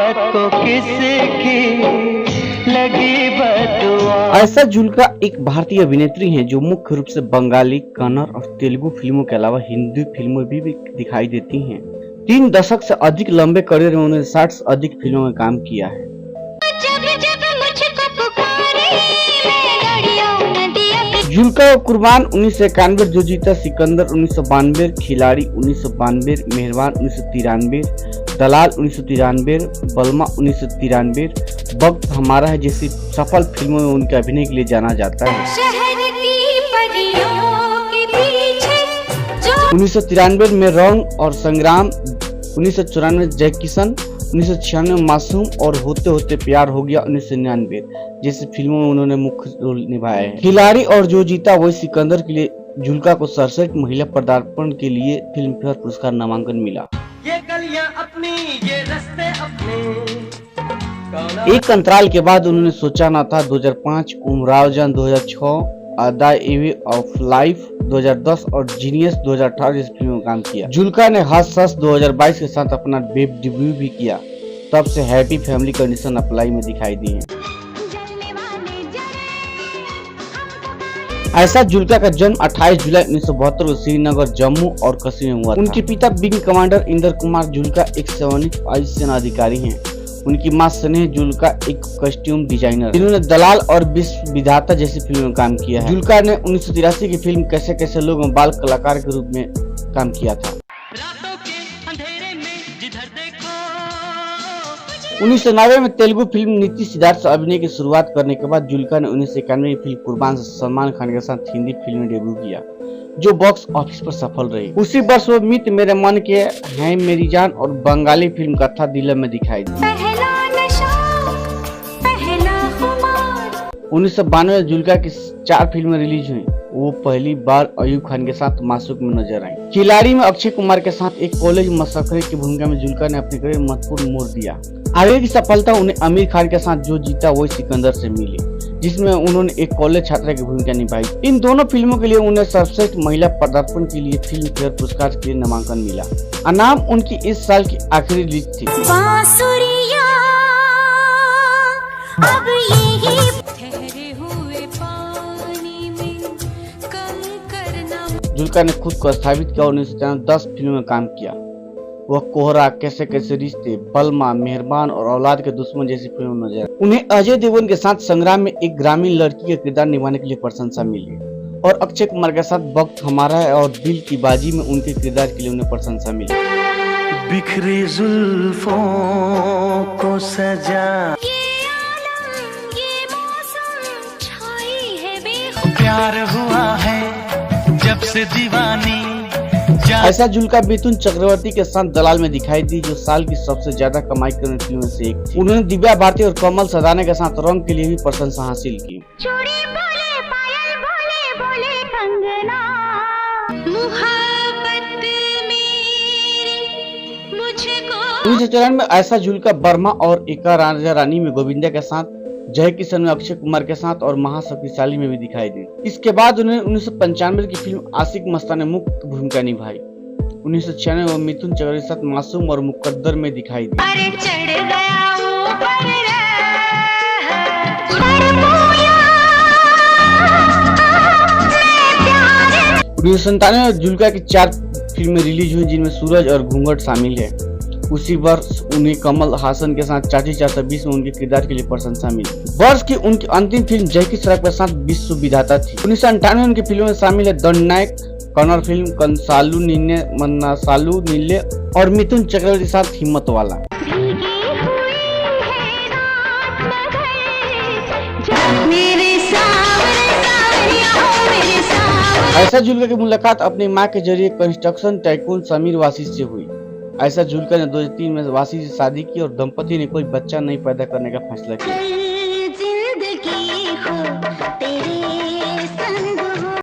मोहब्बत को किसकी लगी बदुआ। आयशा जुल्का एक भारतीय अभिनेत्री हैं जो मुख्य रूप से बंगाली, कन्नड़ और तेलुगु फिल्मों के अलावा हिंदी फिल्मों में भी दिखाई देती हैं। 3 दशक से अधिक लंबे करियर में उन्होंने 60 से अधिक फिल्मों में काम किया है। जुल्का कुर्बान 1991, जो जीता सिकंदर 1992, खिलाड़ी 1992, मेहरबान 1993, दलाल 1993, बलमा 1993, वक्त हमारा है जैसी सफल फिल्मों में उनके अभिनय के लिए जाना जाता है। 1993 में रंग और संग्राम, 1994 जय किशन, 1996 मासूम और होते होते प्यार हो गया 1999 जैसी फिल्मों में उन्होंने मुख्य रोल निभाया है। खिलाड़ी और जो जीता वही सिकंदर के लिए जुल्का को सर्वश्रेष्ठ महिला पदार्पण के लिए फिल्म फेयर पुरस्कार नामांकन मिला। ये गलियां अपनी, ये रास्ते अपने। एक अंतराल के बाद उन्होंने सोचा न था 2005, उमराव जान 2006, अदा एवे ऑफ लाइफ 2010 और जीनियस 2018 जैसी फिल्मों में काम किया। जुल्का ने हस हस 2022 के साथ अपना वेब डेब्यू भी किया। तब से हैप्पी फैमिली कंडीशन अप्लाई में दिखाई दी है। आयशा जुल्का का जन्म 28 जुलाई 1972 को श्रीनगर, जम्मू और कश्मीर में हुआ था। उनके पिता विंग कमांडर इंदर कुमार जुल्का एक सैनिक वायुसेना अधिकारी हैं। उनकी मां स्नेह जुल्का एक कॉस्ट्यूम डिजाइनर, जिन्होंने दलाल और विश्व विधाता जैसी फिल्मों में काम किया है। जुल्का ने 1983 की फिल्म कैसे कैसे लोग में बाल कलाकार के रूप में काम किया था। 1990 में तेलुगु फिल्म नीति सिद्धार्थ से अभिनय की शुरुआत करने के बाद जुल्का ने 1991 की फिल्म कुर्बान से सलमान खान के साथ हिंदी फिल्म में डेब्यू किया, जो बॉक्स ऑफिस पर सफल रही। उसी वर्ष वो मित मेरे मन के, हैं मेरी जान और बंगाली फिल्म कथा दिल में दिखाई दी। 1992 में जुल्का की 4 फिल्में रिलीज हुई। वो पहली बार अयूब खान के साथ मासूक में नजर आई। खिलाड़ी में अक्षय कुमार के साथ एक कॉलेज मशक्कत की भूमिका में जुल्का ने अपने करियर में महत्वपूर्ण मोड़ दिया। आगे की सफलता उन्हें आमिर खान के साथ जो जीता वही सिकंदर से मिली, जिसमें उन्होंने एक कॉलेज छात्रा की भूमिका निभाई। इन दोनों फिल्मों के लिए उन्हें सर्वश्रेष्ठ महिला पदार्पण के लिए फिल्म फेयर पुरस्कार के लिए नामांकन मिला। अनाम उनकी इस साल की आखिरी रिलीज थी। जुल्का ने खुद को स्थापित किया और 1993 10 फिल्मों में काम किया। वह कोहरा, कैसे कैसे रिश्ते, बलमा, मेहरबान और औलाद के दुश्मन जैसी फिल्मों में नजर। उन्हें अजय देवगन के साथ संग्राम में एक ग्रामीण लड़की का किरदार निभाने के लिए प्रशंसा मिली और अक्षय कुमार के साथ वक्त हमारा है और दिल की बाजी में उनके किरदार के लिए उन्हें प्रशंसा मिली। बिखरी जुल्फों को सजा, प्यार हुआ है जब से दीवानी। आयशा जुल्का मिथुन चक्रवर्ती के साथ दलाल में दिखाई दी, जो साल की सबसे ज्यादा कमाई करने वाली फिल्मों से एक थी। उन्होंने दिव्या भारती और कमल सदाने के साथ रंग के लिए भी प्रशंसा हासिल की। 1994 में आयशा जुल्का बर्मा और एका राजा रानी में गोविंदा के साथ, जय किशन में अक्षय कुमार के साथ और महाशक्तिशाली में भी दिखाई दी। इसके बाद उन्होंने 1995 की फिल्म आशिक मस्तान में मुख्य भूमिका निभाई। 1996 में वो मिथुन चक्रवर्ती के साथ मासूम और मुकद्दर में दिखाई दी। 1997 में जुल्का की 4 फिल्में रिलीज हुई, जिनमें सूरज और घूंघट शामिल है। उसी वर्ष उन्हें कमल हासन के साथ चाची 420 में उनके किरदार के लिए प्रशंसा मिली। वर्ष की उनकी अंतिम फिल्म जय की सड़क के साथ विश्व विधाता थी। 1998 में उनकी फिल्मों में शामिल है दंडनायक, कन्नड़ फिल्म कंसालू निन्ने मन्नासालू नीले और मिथुन चक्रवर्ती के साथ हिम्मत वाला। आयशा जुल्का की मुलाकात अपनी मां के जरिए कंस्ट्रक्शन टाइकून समीर वासी से हुई। आयशा जुल्का ने 2003 में वासी से शादी की और दंपति ने कोई बच्चा नहीं पैदा करने का फैसला किया।